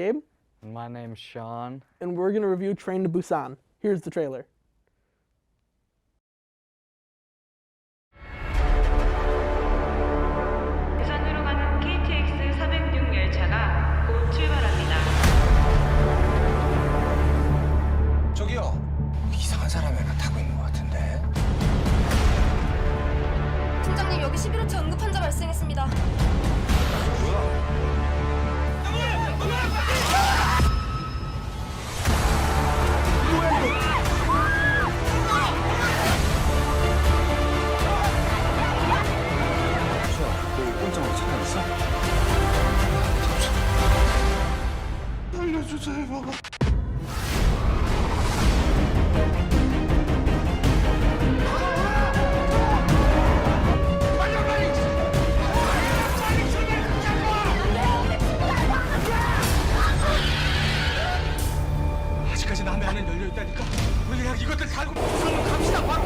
Gabe. My name's Sean. And we're going to review Train to Busan. Here's the trailer. 부산으로 가는 KTX 406 열차가 곧 출발합니다. 저기요, 이상한 사람이 하나 타고 있는 것 같은데. 팀장님, 여기 11호차 응급 환자 발생했습니다. 뭐야? 너 꼼짝으로 찾아냈어? 알려주세요. 아직까지 남의 안에 열려 있다니까. 우리 그냥 이것들 달고 부산으로 갑시다 바로.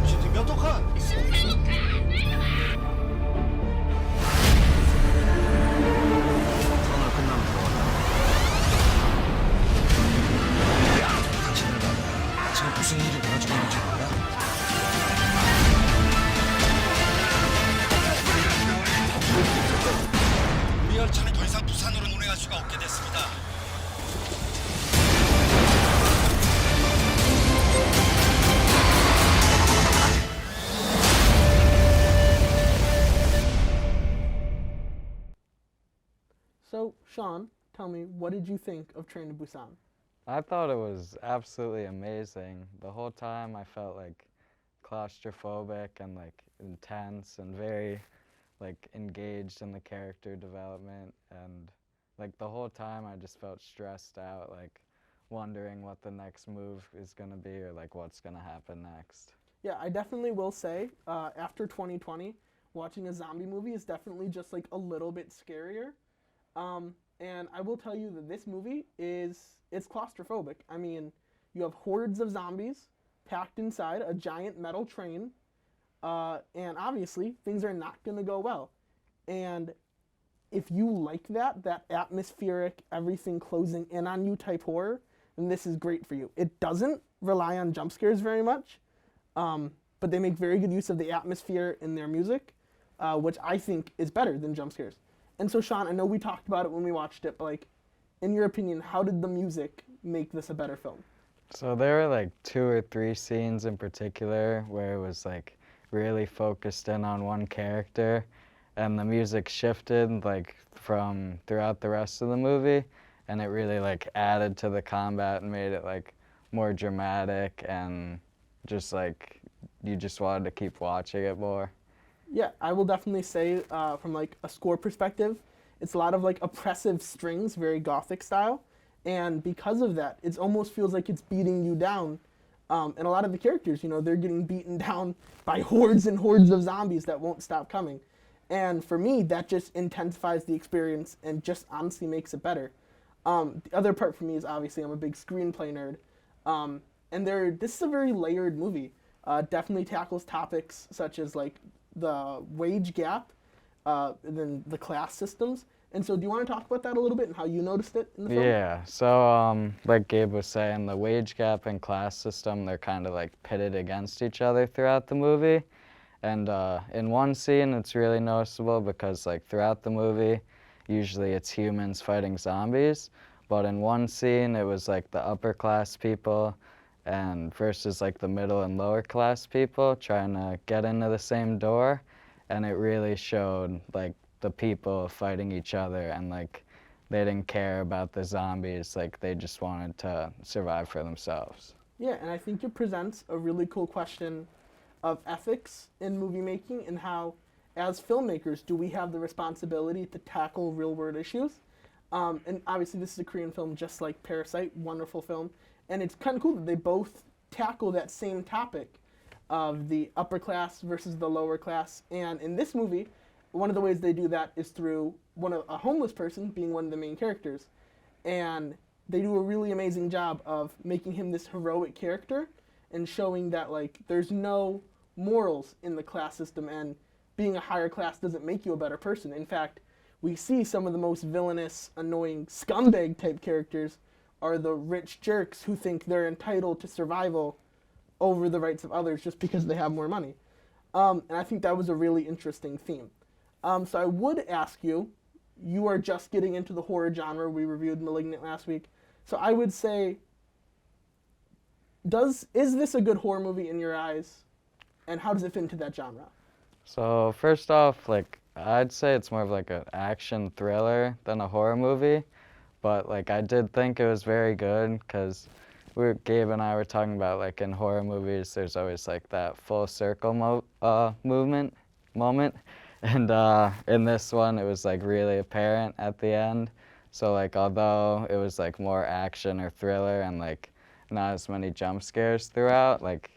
지금 몇 호칸? 터널 끝나면 들어간다. 당신들 봐. 지금 무슨 일이 벌어지고 있는지 몰라? 우리 열차는 더 이상 부산으로 운행할 수가 없게 됐습니다. So, Sean, tell me, what did you think of Train to Busan? I thought it was absolutely amazing. The whole time I felt like claustrophobic and like intense and very like engaged in the character development, and like the whole time I just felt stressed out, like wondering what the next move is gonna be or like what's gonna happen next. Yeah, I definitely will say, after 2020, watching a zombie movie is definitely just like a little bit scarier. And I will tell you that this movie it's claustrophobic. I mean, you have hordes of zombies packed inside a giant metal train, and obviously things are not going to go well. And if you like that atmospheric, everything closing in on you type horror, then this is great for you. It doesn't rely on jump scares very much, but they make very good use of the atmosphere in their music, which I think is better than jump scares. And so, Sean, I know we talked about it when we watched it, but like, in your opinion, how did the music make this a better film? So there were like 2 or 3 scenes in particular where it was like really focused in on one character, and the music shifted like from throughout the rest of the movie, and it really like added to the combat and made it like more dramatic, and just like you just wanted to keep watching it more. Yeah, I will definitely say from like a score perspective, it's a lot of like oppressive strings, very gothic style, and because of that, it almost feels like it's beating you down. And a lot of the characters, you know, they're getting beaten down by hordes and hordes of zombies that won't stop coming. And for me, that just intensifies the experience and just honestly makes it better. The other part for me is obviously I'm a big screenplay nerd, and this is a very layered movie. Definitely tackles topics such as like the wage gap, and then the class systems. And so do you want to talk about that a little bit and how you noticed it in the film? Yeah, so like Gabe was saying, the wage gap and class system, they're kind of like pitted against each other throughout the movie. And in one scene, it's really noticeable because like throughout the movie, usually it's humans fighting zombies. But in one scene, it was like the upper class people and versus like the middle and lower class people trying to get into the same door. And it really showed like the people fighting each other, and like they didn't care about the zombies, like they just wanted to survive for themselves. Yeah, and I think it presents a really cool question of ethics in movie making, and how, as filmmakers, do we have the responsibility to tackle real-world issues? And obviously this is a Korean film just like Parasite, wonderful film, and it's kind of cool that they both tackle that same topic of the upper class versus the lower class. And in this movie, one of the ways they do that is through a homeless person being one of the main characters. And they do a really amazing job of making him this heroic character and showing that like there's no morals in the class system, and being a higher class doesn't make you a better person. In fact, we see some of the most villainous, annoying, scumbag type characters are the rich jerks who think they're entitled to survival over the rights of others just because they have more money. And I think that was a really interesting theme. So I would ask you, you are just getting into the horror genre. We reviewed *Malignant* last week. So I would say, is this a good horror movie in your eyes? And how does it fit into that genre? So first off, like I'd say it's more of like an action thriller than a horror movie, but like I did think it was very good because Gabe and I were talking about like in horror movies, there's always like that full circle moment, and in this one it was like really apparent at the end. So like although it was like more action or thriller and like not as many jump scares throughout, like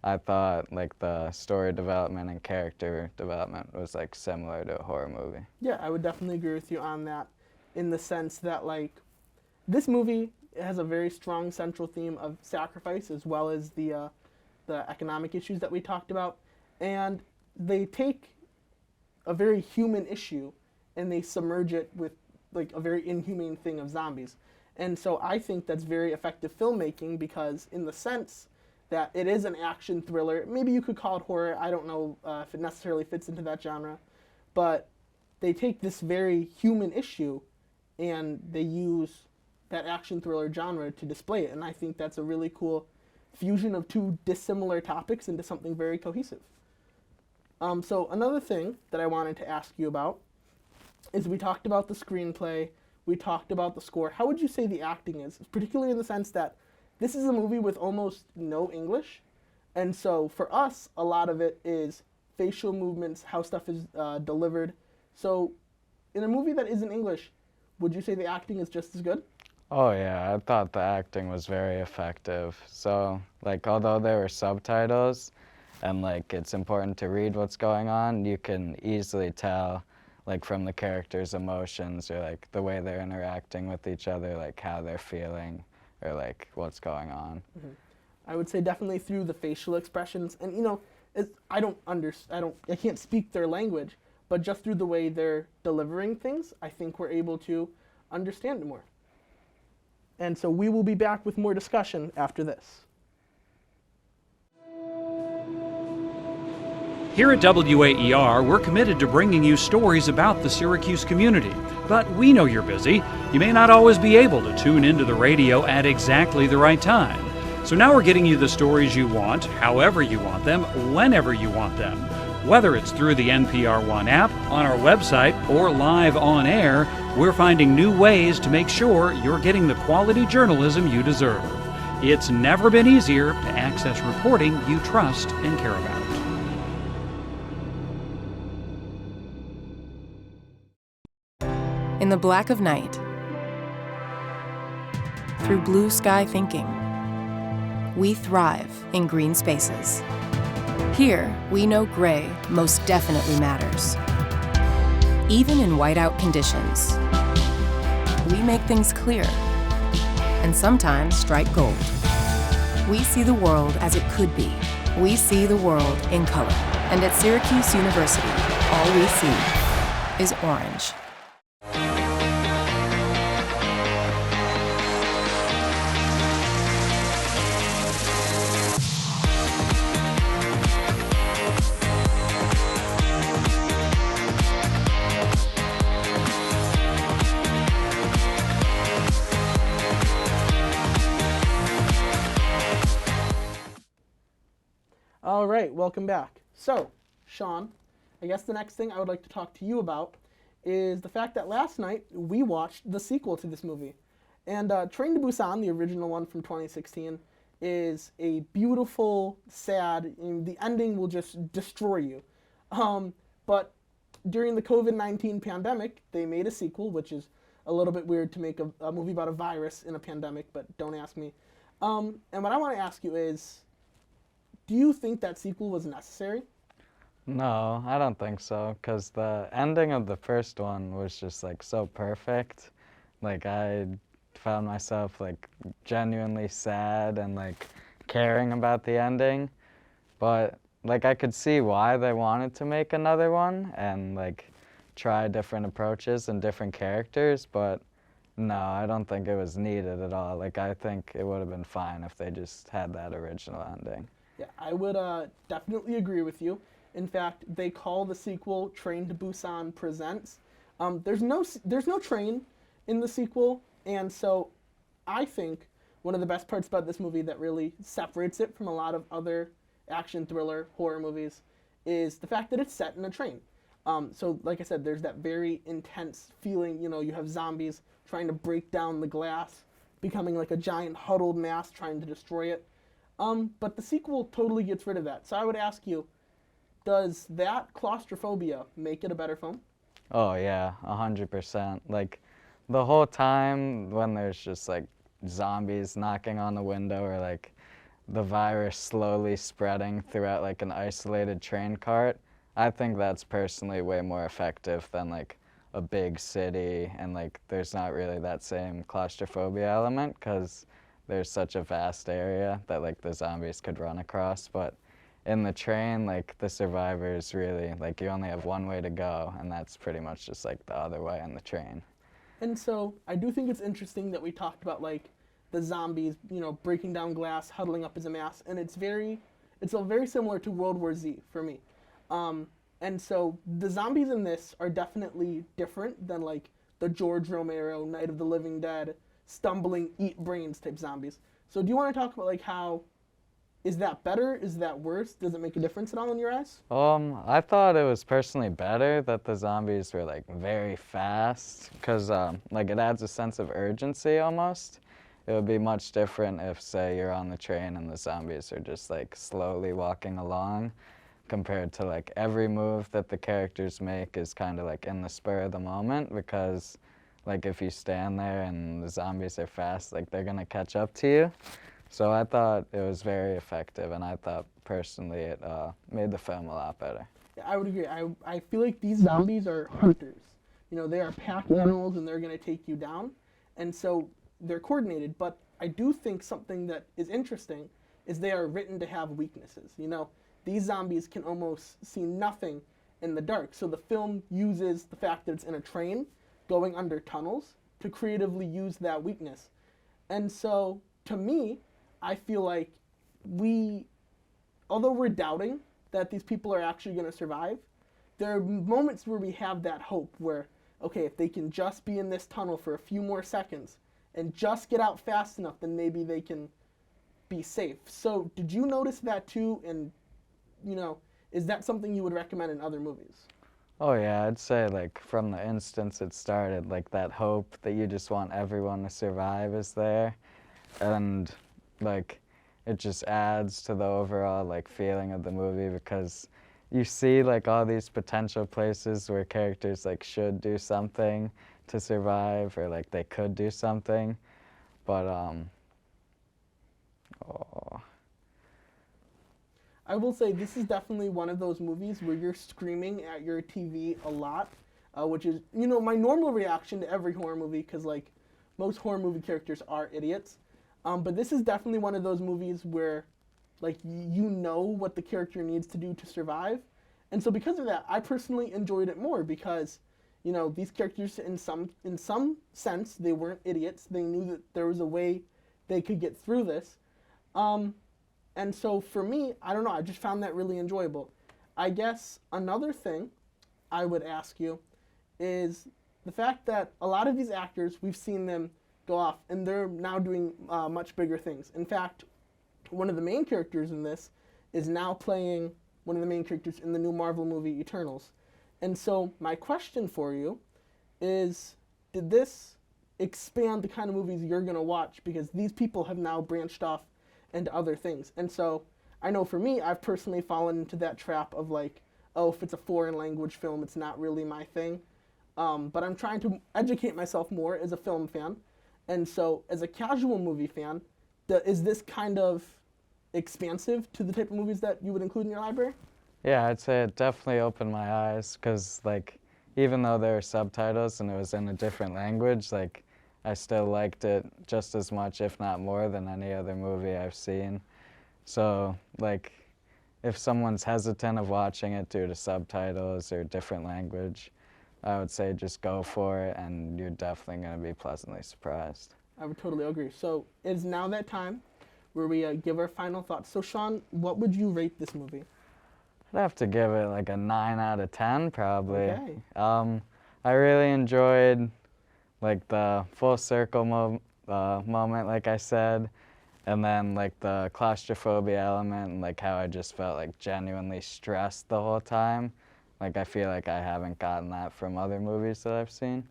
I thought like the story development and character development was like similar to a horror movie. Yeah, I would definitely agree with you on that, in the sense that like this movie has a very strong central theme of sacrifice as well as the economic issues that we talked about, and they take a very human issue and they submerge it with like a very inhumane thing of zombies. And so I think that's very effective filmmaking because in the sense that it is an action thriller. Maybe you could call it horror. I don't know if it necessarily fits into that genre. But they take this very human issue and they use that action thriller genre to display it. And I think that's a really cool fusion of two dissimilar topics into something very cohesive. So another thing that I wanted to ask you about is we talked about the screenplay. We talked about the score. How would you say the acting is, particularly in the sense that this is a movie with almost no English, and so for us, a lot of it is facial movements, how stuff is delivered. So in a movie that isn't English, would you say the acting is just as good? Oh yeah, I thought the acting was very effective. So like although there were subtitles and like it's important to read what's going on, you can easily tell like from the characters' emotions or like the way they're interacting with each other, like how they're feeling or like what's going on. Mm-hmm. I would say definitely through the facial expressions, and you know, I can't speak their language, but just through the way they're delivering things, I think we're able to understand it more. And so we will be back with more discussion after this. Here at WAER, we're committed to bringing you stories about the Syracuse community. But we know you're busy. You may not always be able to tune into the radio at exactly the right time. So now we're getting you the stories you want, however you want them, whenever you want them. Whether it's through the NPR One app, on our website, or live on air, we're finding new ways to make sure you're getting the quality journalism you deserve. It's never been easier to access reporting you trust and care about. In the black of night, through blue sky thinking, we thrive in green spaces. Here, we know gray most definitely matters. Even in whiteout conditions, we make things clear and sometimes strike gold. We see the world as it could be. We see the world in color. And at Syracuse University, all we see is orange. All right, welcome back. So, Sean, I guess the next thing I would like to talk to you about is the fact that last night we watched the sequel to this movie. And Train to Busan, the original one from 2016, is a beautiful, sad, and the ending will just destroy you. But during the COVID-19 pandemic, they made a sequel, which is a little bit weird to make a movie about a virus in a pandemic, but don't ask me. And what I want to ask you is, do you think that sequel was necessary? No, I don't think so, because the ending of the first one was just like so perfect. Like I found myself like genuinely sad and like caring about the ending, but like I could see why they wanted to make another one, and like try different approaches and different characters, but no, I don't think it was needed at all. Like, I think it would have been fine if they just had that original ending. Yeah, I would definitely agree with you. In fact, they call the sequel Train to Busan Presents. There's no train in the sequel, and so I think one of the best parts about this movie that really separates it from a lot of other action thriller horror movies is the fact that it's set in a train. So like I said, there's that very intense feeling, you have zombies trying to break down the glass, becoming like a giant huddled mass trying to destroy it. But the sequel totally gets rid of that. So I would ask you, does that claustrophobia make it a better film? Oh yeah, 100%. Like, the whole time when there's just like zombies knocking on the window, or like the virus slowly spreading throughout like an isolated train cart, I think that's personally way more effective than like a big city, and like there's not really that same claustrophobia element because there's such a vast area that like the zombies could run across. But in the train, like the survivors really, like you only have one way to go, and that's pretty much just like the other way on the train. And so I do think it's interesting that we talked about like the zombies, breaking down glass, huddling up as a mass, and it's very similar to World War Z for me. And so the zombies in this are definitely different than like the George Romero Night of the Living Dead, stumbling, eat brains type zombies. So do you want to talk about like how, is that better? Is that worse? Does it make a difference at all in your eyes? I thought it was personally better that the zombies were like very fast, because like it adds a sense of urgency almost. It would be much different if, say, you're on the train and the zombies are just like slowly walking along, compared to like every move that the characters make is kind of like in the spur of the moment, because like if you stand there and the zombies are fast, like they're gonna catch up to you. So I thought it was very effective, and I thought personally it made the film a lot better. Yeah, I would agree. I feel like these zombies are hunters. They are pack animals and they're going to take you down. And so they're coordinated. But I do think something that is interesting is they are written to have weaknesses. These zombies can almost see nothing in the dark. So the film uses the fact that it's in a train going under tunnels to creatively use that weakness. And so to me, I feel like although we're doubting that these people are actually going to survive, there are moments where we have that hope where, okay, if they can just be in this tunnel for a few more seconds and just get out fast enough, then maybe they can be safe. So did you notice that too? And, is that something you would recommend in other movies? Oh yeah, I'd say like from the instance it started, like that hope that you just want everyone to survive is there. And like it just adds to the overall like feeling of the movie, because you see like all these potential places where characters like should do something to survive, or like they could do something, but I will say this is definitely one of those movies where you're screaming at your TV a lot, which is my normal reaction to every horror movie, because like most horror movie characters are idiots. But this is definitely one of those movies where, like, what the character needs to do to survive. And so because of that, I personally enjoyed it more because, these characters, in some sense, they weren't idiots. They knew that there was a way they could get through this. And so for me, I don't know, I just found that really enjoyable. I guess another thing I would ask you is the fact that a lot of these actors, we've seen them go off, and they're now doing much bigger things. In fact, one of the main characters in this is now playing one of the main characters in the new Marvel movie Eternals. And so my question for you is, did this expand the kind of movies you're going to watch? Because these people have now branched off into other things. And so I know for me, I've personally fallen into that trap of like, oh, if it's a foreign language film, it's not really my thing. But I'm trying to educate myself more as a film fan. And so, as a casual movie fan, is this kind of expansive to the type of movies that you would include in your library? Yeah, I'd say it definitely opened my eyes, because like even though there were subtitles and it was in a different language, like I still liked it just as much, if not more, than any other movie I've seen. So like if someone's hesitant of watching it due to subtitles or different language, I would say just go for it, and you're definitely going to be pleasantly surprised. I would totally agree. So it's now that time where we give our final thoughts. So Sean, what would you rate this movie? I'd have to give it like a 9 out of 10 probably. Okay. I really enjoyed like the full circle moment, like I said, and then like the claustrophobia element, and like how I just felt like genuinely stressed the whole time. Like I feel like I haven't gotten that from other movies that I've seen.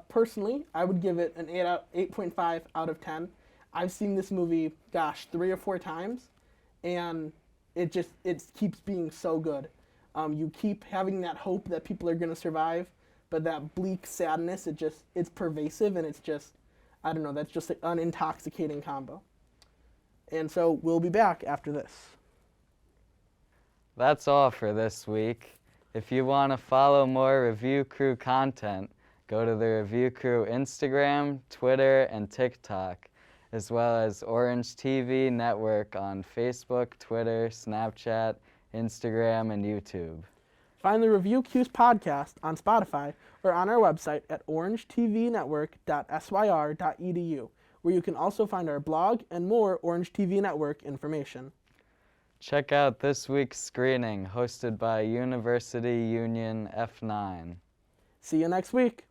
Personally, I would give it an 8.5 out of 10. I've seen this movie, 3 or 4 times, and it keeps being so good. You keep having that hope that people are going to survive, but that bleak sadness, it's pervasive, and it's just, I don't know, that's just an intoxicating combo. And so we'll be back after this. That's all for this week. If you want to follow more Review Crew content, go to the Review Crew Instagram, Twitter, and TikTok, as well as Orange TV Network on Facebook, Twitter, Snapchat, Instagram, and YouTube. Find the Review Q's podcast on Spotify or on our website at orangetvnetwork.syr.edu, where you can also find our blog and more Orange TV Network information. Check out this week's screening hosted by University Union F9. See you next week.